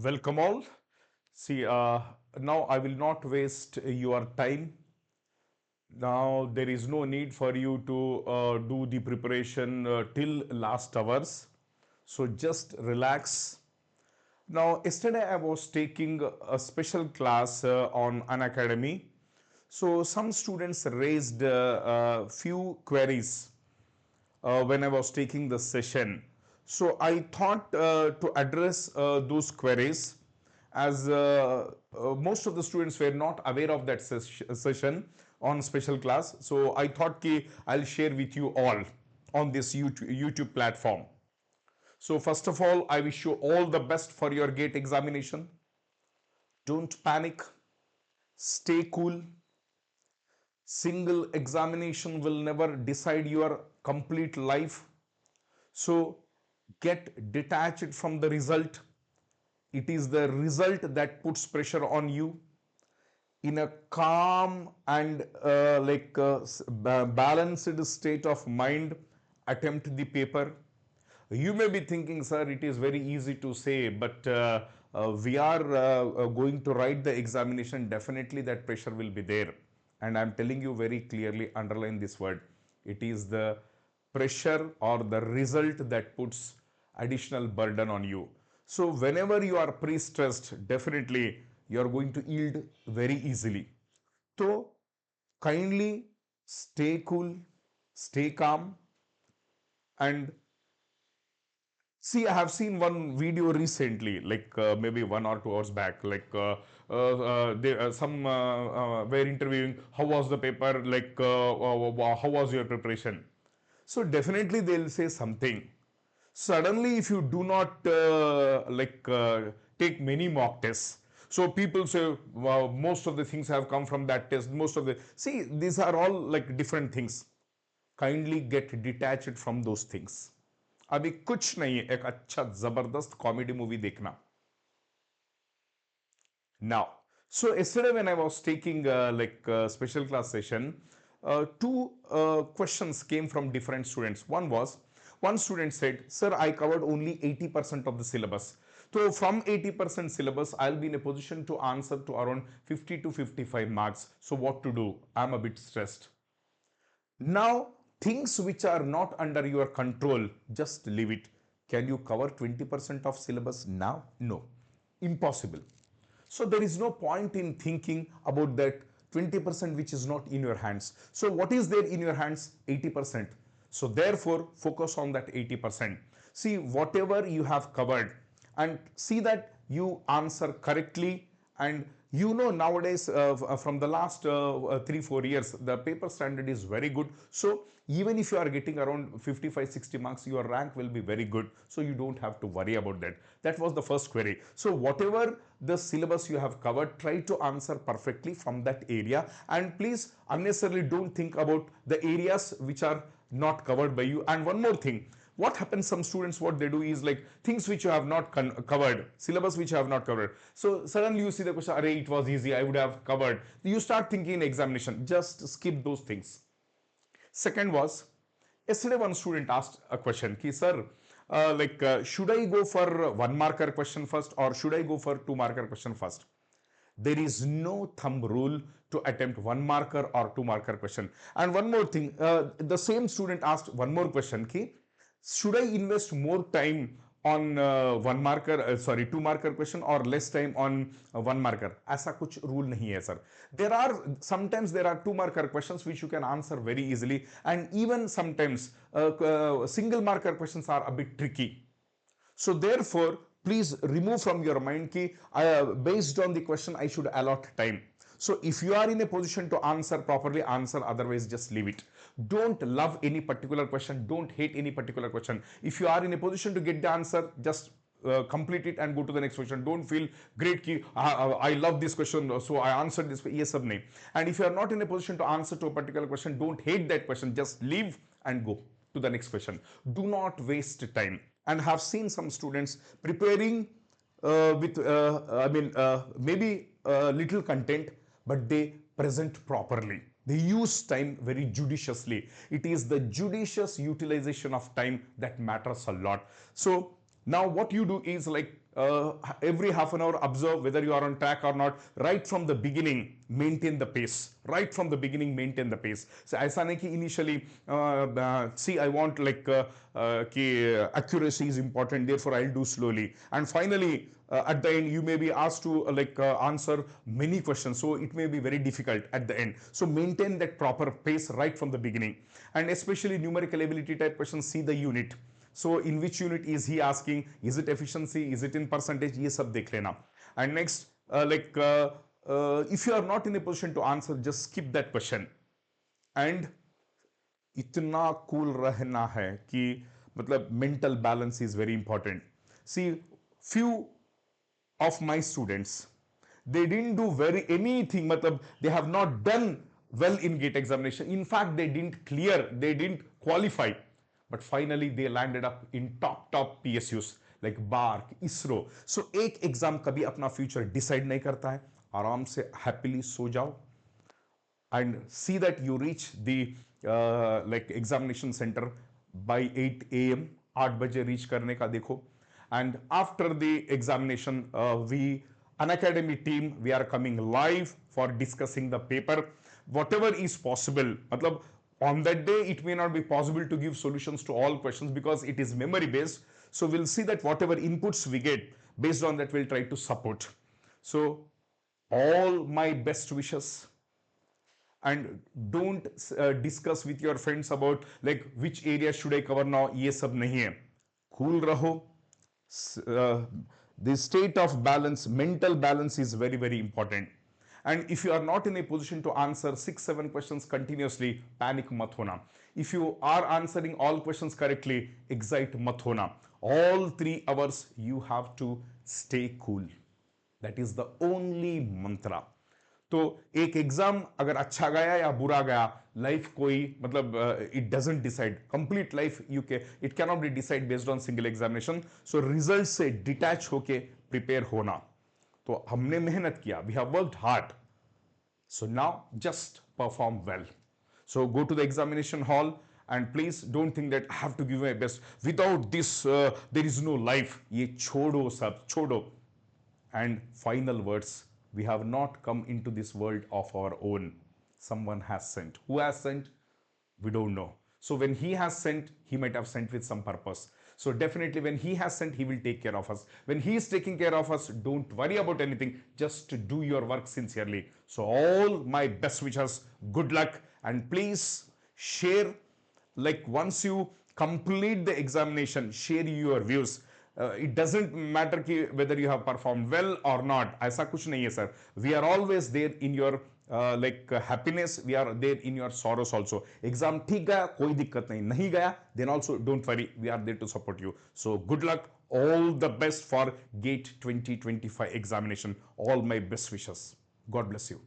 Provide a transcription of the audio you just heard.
Welcome all. See, now I will not waste your time. Now there is no need for you to do the preparation till last hours. So just relax. Now, yesterday I was taking a special class on Unacademy. So some students raised a few queries when I was taking the session. So I thought to address those queries as most of the students were not aware of that session on special class. So I thought ki I'll share with you all on this YouTube platform. So first of all, I wish you all the best for your GATE examination. Don't panic. Stay cool. Single examination will never decide your complete life. So get detached from the result. It is the result that puts pressure on you. In a calm and balanced state of mind, attempt the paper. You may be thinking, sir, it is very easy to say, but we are going to write the examination. Definitely that pressure will be there. And I'm telling you very clearly, underline this word. It is the pressure or the result that puts additional burden on you. So whenever you are pre-stressed, definitely you are going to yield very easily. So kindly stay cool, stay calm, and see, I have seen one video recently, like maybe 1 or 2 hours back. Some were interviewing, how was the paper, like how was your preparation? So definitely they'll say something. Suddenly, if you do not take many mock tests, so people say, wow, most of the things have come from that test. Most of the see, these are all like different things. Kindly get detached from those things. अभी कुछ नहीं है एक अच्छा जबरदस्त comedy movie देखना. Now, so yesterday when I was taking special class session, two questions came from different students. One student said, "Sir, I covered only 80% of the syllabus. So from 80% syllabus, I'll be in a position to answer to around 50 to 55 marks. So what to do? I'm a bit stressed." Now, things which are not under your control, just leave it. Can you cover 20% of syllabus now? No, impossible. So there is no point in thinking about that 20% which is not in your hands. So what is there in your hands? 80%. So therefore, focus on that 80%. See whatever you have covered and see that you answer correctly. And you know, nowadays from the last 3-4 years the paper standard is very good. So even if you are getting around 55-60 marks, your rank will be very good. So you don't have to worry about that. That was the first query. So whatever the syllabus you have covered, try to answer perfectly from that area, and please unnecessarily don't think about the areas which are not covered by you. And one more thing, what happens, some students, what they do is like things which you have not covered, syllabus which you have not covered, so suddenly you see the question, array, it was easy, I would have covered. You start thinking in examination, just skip those things. Second was, yesterday one student asked a question, ki sir, should I go for one marker question first or should I go for two marker question first? There is no thumb rule to attempt one marker or two marker question. And one more thing, the same student asked one more question, ki should I invest more time on two marker question or less time on one marker? ऐसा कुछ rule नहीं है sir. Sometimes there are two marker questions which you can answer very easily, and even sometimes single marker questions are a bit tricky. So therefore, please remove from your mind ki based on the question I should allot time. So if you are in a position to answer properly, answer, otherwise just leave it. Don't love any particular question, don't hate any particular question. If you are in a position to get the answer, just complete it and go to the next question. Don't feel great ki I love this question, so I answered this. Yes or no. And if you are not in a position to answer to a particular question, don't hate that question, just leave and go to the next question. Do not waste time. And have seen some students preparing with maybe little content, but they present properly. They use time very judiciously. It is the judicious utilization of time that matters a lot. So Now what you do is like every half an hour observe whether you are on track or not. Right from the beginning maintain the pace. Right from the beginning maintain the pace. So ऐसा नहीं कि initially see I want like कि accuracy is important therefore I'll do slowly, and finally at the end you may be asked to answer many questions, so it may be very difficult at the end. So maintain that proper pace right from the beginning, and especially numerical ability type questions, see the unit. So in which unit is he asking, is it efficiency, is it in percentage, ये सब देख लेना. And next if you are not in a position to answer, just skip that question. And इतना cool रहना है कि मतलब mental balance is very important. See, few of my students, they didn't do very anything, matlab they have not done well in GATE examination. In fact, they didn't clear, they didn't qualify, but finally they landed up in top PSUs like BARC, ISRO. So एक exam कभी अपना future decide नहीं करता है. आराम से happily सो जाओ and see that you reach the like examination center by 8 a.m. 8 बजे reach करने का देखो. And after the examination we Unacademy team, we are coming live for discussing the paper whatever is possible. मतलब on that day it may not be possible to give solutions to all questions because it is memory based. So we'll see that whatever inputs we get, based on that we'll try to support. So all my best wishes, and don't discuss with your friends about like which area should I cover now. ये सब नहीं है. Cool रहो. The state of balance, mental balance is very very important. And if you are not in a position to answer 6-7 questions continuously, panic mat hona. If you are answering all questions correctly, excite mat hona. All 3 hours you have to stay cool. That is the only mantra. तो एक exam अगर अच्छा गया या बुरा गया, life कोई मतलब it doesn't decide complete life. You के it can not be decide based on single examination. So result से डिटैच होके प्रिपेयर होना. तो हमने मेहनत किया, we have worked hard, so now just perform well. So go to the examination hall and please don't think that I have to give my best. Without this there is no life. ये छोड़ो सब, छोड़ो. And final words, we have not come into this world of our own. Someone has sent. Who has sent? We don't know. So when he has sent, he might have sent with some purpose. So definitely when he has sent, he will take care of us. When he is taking care of us, don't worry about anything. Just do your work sincerely. So all my best wishes, good luck, and please share, like once you complete the examination, share your views. It doesn't matter कि whether you have performed well or not. ऐसा कुछ नहीं है sir. We are always there in your like happiness. We are there in your sorrows also. Exam ठीक गया, कोई दिक्कत नहीं. नहीं गया, then also don't worry. We are there to support you. So good luck. All the best for GATE 2025 examination. All my best wishes. God bless you.